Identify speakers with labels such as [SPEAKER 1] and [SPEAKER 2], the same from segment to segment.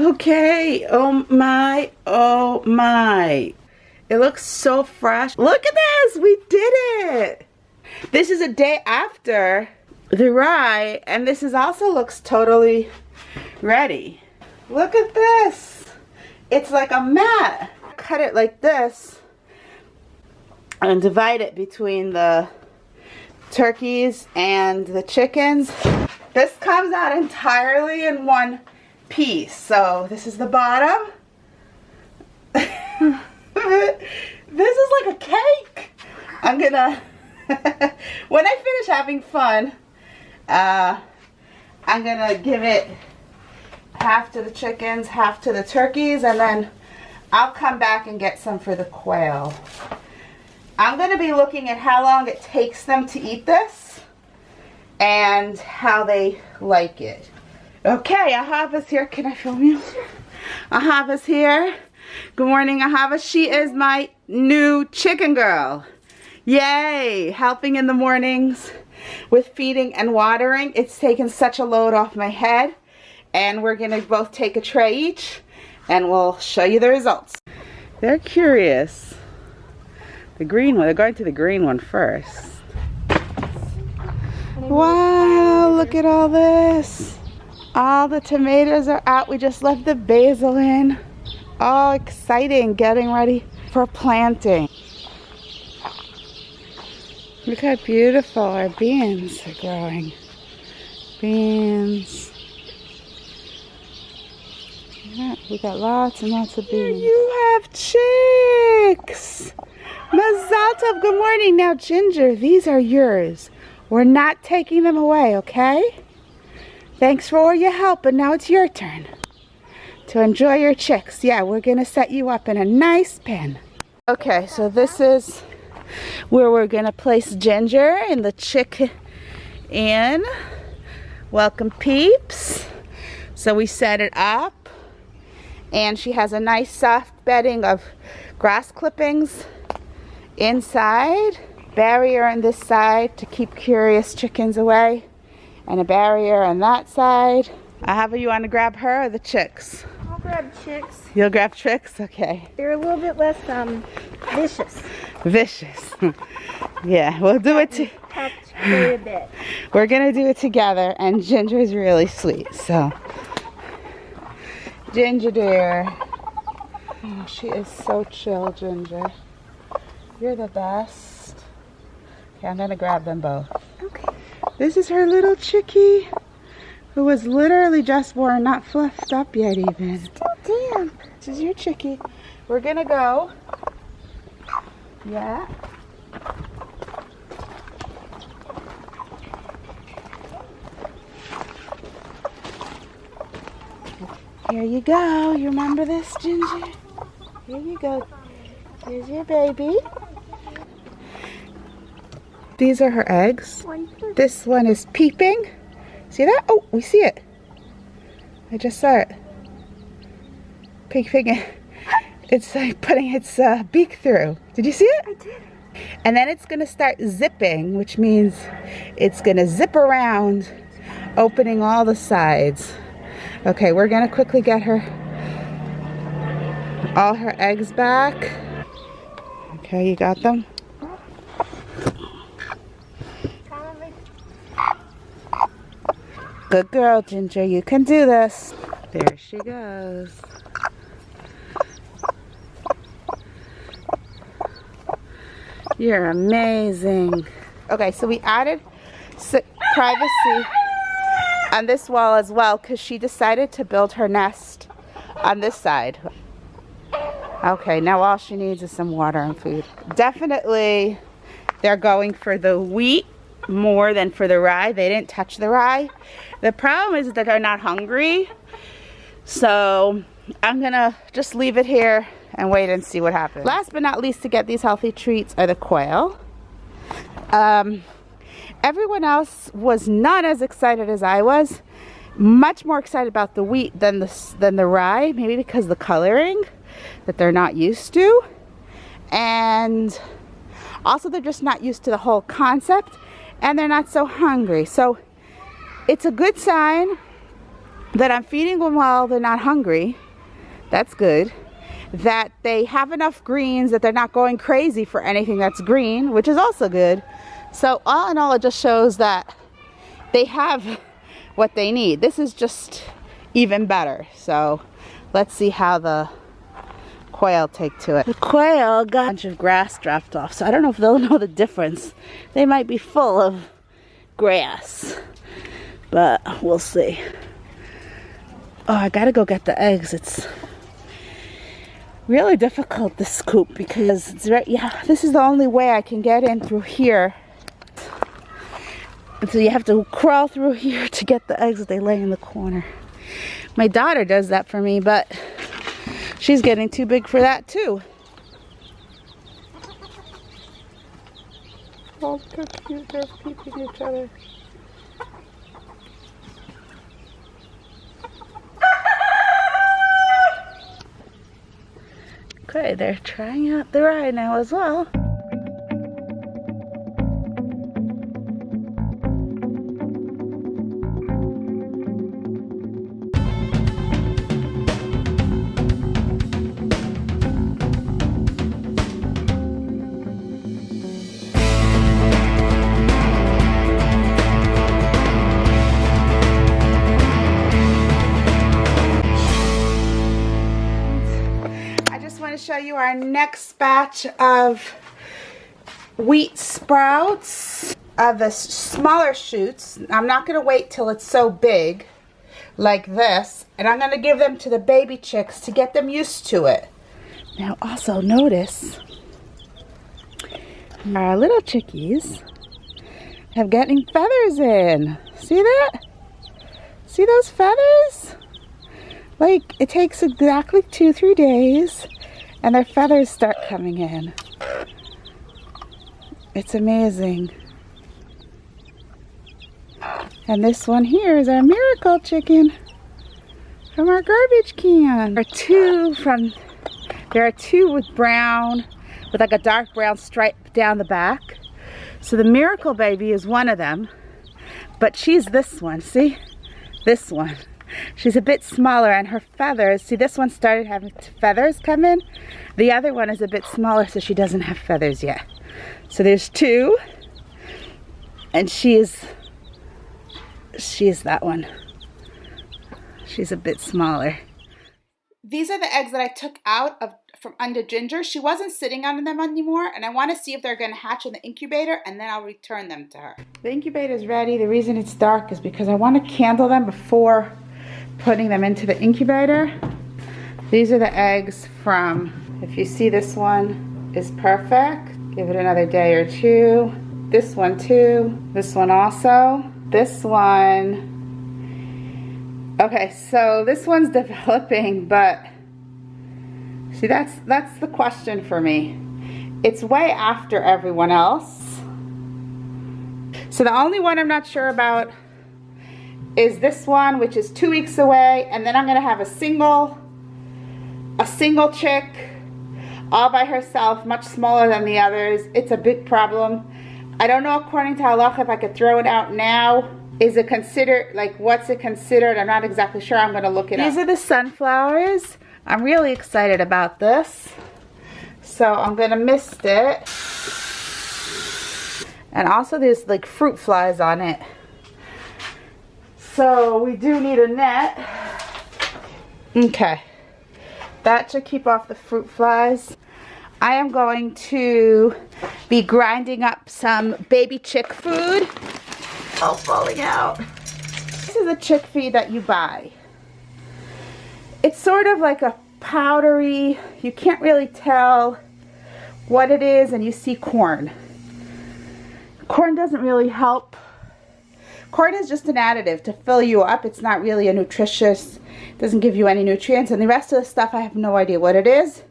[SPEAKER 1] Okay, oh my, oh my. It looks so fresh. Look at this, we did it. This is a day after the rye, and this is also looks totally ready. Look at this. It's like a mat. Cut it like this and divide it between the turkeys and the chickens. This comes out entirely in one piece. So this is the bottom. This is like a cake. I'm gonna, when I finish having fun, I'm gonna give it half to the chickens, half to the turkeys, and then I'll come back and get some for the quail. I'm gonna be looking at how long it takes them to eat this and how they like it. Okay, Ahava's here. Can I film you? Ahava's here. Good morning, Ahava. She is my new chicken girl. Yay! Helping in the mornings with feeding and watering. It's taken such a load off my head. And we're gonna both take a tray each and we'll show you the results. They're curious. The green one, they're going to the green one first. Wow, look at all this. All the tomatoes are out. We just left the basil in. Oh, exciting, getting ready for planting. Look how beautiful our beans are growing. Beans. Yeah, we got lots and lots of beans. You have chicks. Mazal tov, good morning. Now, Ginger, these are yours. We're not taking them away, okay? Thanks for all your help, and now it's your turn to enjoy your chicks. Yeah, we're gonna set you up in a nice pen. Okay, so this is where we're gonna place Ginger in the chick in. Welcome, peeps. So we set it up, and she has a nice soft bedding of grass clippings inside, barrier on this side to keep curious chickens away, and a barrier on that side. Ahava, you want to grab her or the chicks?
[SPEAKER 2] I'll grab chicks.
[SPEAKER 1] You'll grab chicks? Okay.
[SPEAKER 2] They're a little bit less vicious.
[SPEAKER 1] Vicious. Yeah, we'll do it.
[SPEAKER 2] A bit.
[SPEAKER 1] We're gonna do it together, and Ginger's really sweet. So, Ginger dear, oh, she is so chill, Ginger. You're the best. Okay, I'm gonna grab them both.
[SPEAKER 2] Okay.
[SPEAKER 1] This is her little chickie, who was literally just born, not fluffed up yet even.
[SPEAKER 2] Still damp.
[SPEAKER 1] This is your chickie. We're gonna go. Yeah. Here you go. You remember this, Ginger? Here you go. Here's your baby. These are her eggs. This one is peeping. See that? Oh, we see it. I just saw it. Peeping. It's like putting its beak through. Did you see it?
[SPEAKER 2] I did.
[SPEAKER 1] And then it's going to start zipping, which means it's going to zip around, opening all the sides. Okay, we're going to quickly get her all her eggs back. Okay, you got them? Good girl, Ginger. You can do this. There she goes. You're amazing. Okay, so we added privacy on this wall as well because she decided to build her nest on this side. Okay, now all she needs is some water and food. Definitely they're going for the wheat more than for the rye. They didn't touch the rye. The problem is that they're not hungry. So I'm gonna just leave it here and wait and see what happens. Last but not least, to get these healthy treats are the quail. Everyone else was not as excited as I was. Much more excited about the wheat than the rye, maybe because the coloring that they're not used to, and also they're just not used to the whole concept, and they're not so hungry. So it's a good sign that I'm feeding them while they're not hungry. That's good. That they have enough greens, that they're not going crazy for anything that's green, which is also good. So all in all, it just shows that they have what they need. This is just even better. So let's see how the quail take to it. The quail got a bunch of grass dropped off, so I don't know if they'll know the difference. They might be full of grass, but we'll see. Oh, I gotta go get the eggs. It's really difficult to scoop because it's this is the only way I can get in through here. And so you have to crawl through here to get the eggs that they lay in the corner. My daughter does that for me, but she's getting too big for that too. Oh, so cute. They're peeping each other. Okay, they're trying out the ride now as well. Show you our next batch of wheat sprouts of the smaller shoots. I'm not going to wait till it's so big like this, and I'm going to give them to the baby chicks to get them used to it. Now also notice our little chickies have getting feathers in. See that? See those feathers? Like, it takes exactly 2-3 days and their feathers start coming in. It's amazing. And this one here is our miracle chicken from our garbage can. There are two with brown, with like a dark brown stripe down the back. So the miracle baby is one of them, but she's this one, see? This one. She's a bit smaller, and her feathers, see, this one started having feathers come in. The other one is a bit smaller, so she doesn't have feathers yet. So there's two, and she is that one. She's a bit smaller. These are the eggs that I took out from under Ginger. She wasn't sitting on them anymore, and I want to see if they're going to hatch in the incubator, and then I'll return them to her. The incubator is ready. The reason it's dark is because I want to candle them before putting them into the incubator. These are the eggs from, if you see, this one is perfect. Give it another day or two. This one too. This one also. This one. Okay, so this one's developing, but see, that's the question for me. It's way after everyone else. So the only one I'm not sure about is this one, which is 2 weeks away, and then I'm gonna have a single chick all by herself, much smaller than the others. It's a big problem. I don't know, according to halacha, if I could throw it out now. Is it considered, like, what's it considered? I'm not exactly sure. I'm gonna look it up. These are the sunflowers. I'm really excited about this. So I'm gonna mist it. And also there's like fruit flies on it. So we do need a net. Okay. That should keep off the fruit flies. I am going to be grinding up some baby chick food. All falling out. This is a chick feed that you buy. It's sort of like a powdery, you can't really tell what it is, and you see corn. Corn doesn't really help. Corn is just an additive to fill you up. It's not really a nutritious, doesn't give you any nutrients, and the rest of the stuff I have no idea what it is.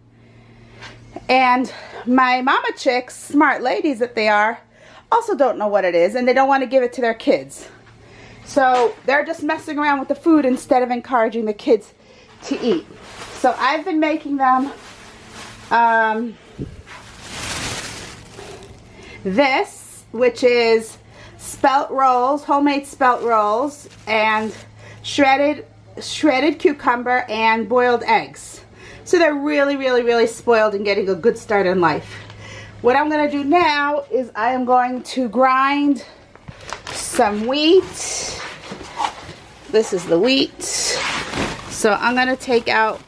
[SPEAKER 1] And my mama chicks, smart ladies that they are, also don't know what it is, and they don't want to give it to their kids. So they're just messing around with the food instead of encouraging the kids to eat. So I've been making them this, which is spelt rolls, homemade spelt rolls, and shredded shredded cucumber and boiled eggs. So they're really, really, really spoiled and getting a good start in life. What I'm gonna do now is I am going to grind some wheat. This is the wheat. So I'm gonna take out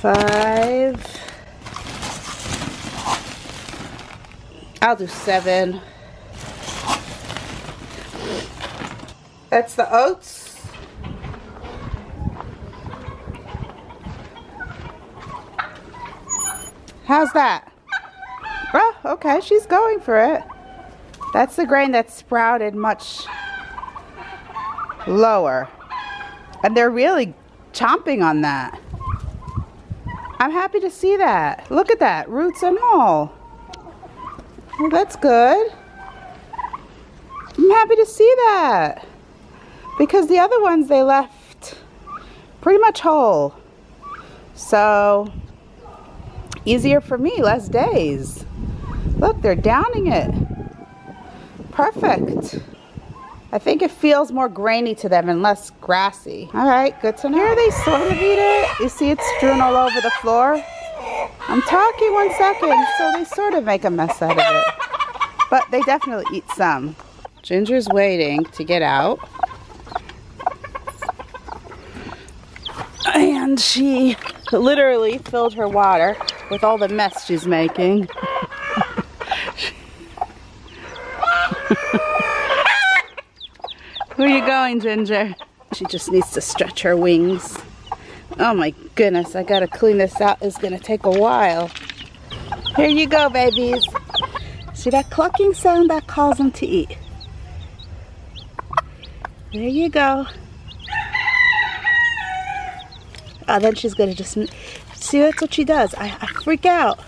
[SPEAKER 1] 5. I'll do 7. That's the oats. How's that? Oh, okay, she's going for it. That's the grain that's sprouted much lower. And they're really chomping on that. I'm happy to see that. Look at that, roots and all. Well, that's good. I'm happy to see that. Because the other ones they left pretty much whole. So, easier for me, less days. Look, they're downing it. Perfect. I think it feels more grainy to them and less grassy. All right, good to know. Here they sort of eat it. You see it's strewn all over the floor. I'm talking 1 second, so they sort of make a mess out of it. But they definitely eat some. Ginger's waiting to get out. And she literally filled her water with all the mess she's making. Where are you going, Ginger? She just needs to stretch her wings. Oh my goodness, I gotta clean this out. It's gonna take a while. Here you go, babies. See that clucking sound? That calls them to eat. There you go. Oh, then she's gonna just, see, that's what she does. I freak out.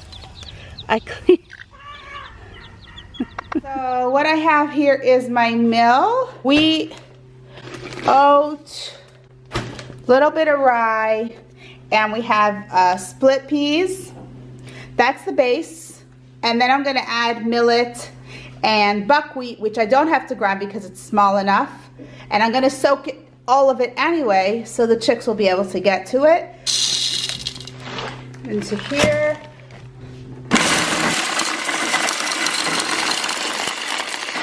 [SPEAKER 1] I clean. So what I have here is my meal. Wheat, oat, little bit of rye, and we have split peas. That's the base. And then I'm gonna add millet and buckwheat, which I don't have to grind because it's small enough. And I'm gonna soak it, all of it anyway, so the chicks will be able to get to it. Into here.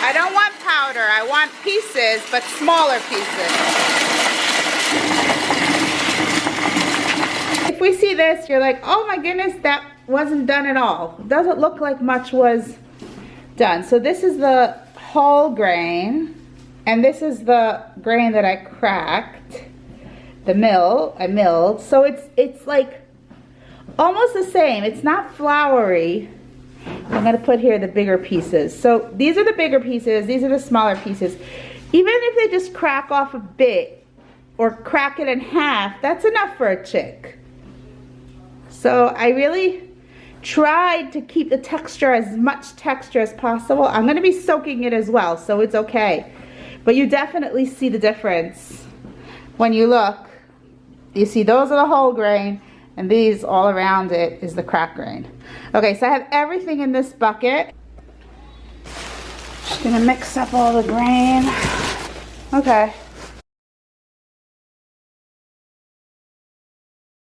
[SPEAKER 1] I don't want powder, I want pieces, but smaller pieces. If we see this, you're like, oh my goodness, that wasn't done at all. It doesn't look like much was done. So this is the whole grain, and this is the grain that I cracked. I milled. So it's like almost the same. It's not floury. I'm gonna put here the bigger pieces. So these are the bigger pieces, these are the smaller pieces. Even if they just crack off a bit or crack it in half, that's enough for a chick. So I really tried to keep the texture, as much texture as possible. I'm gonna be soaking it as well, so it's okay. But you definitely see the difference. When you look, you see those are the whole grain, and these all around it is the cracked grain. Okay, so I have everything in this bucket. Just gonna mix up all the grain. Okay.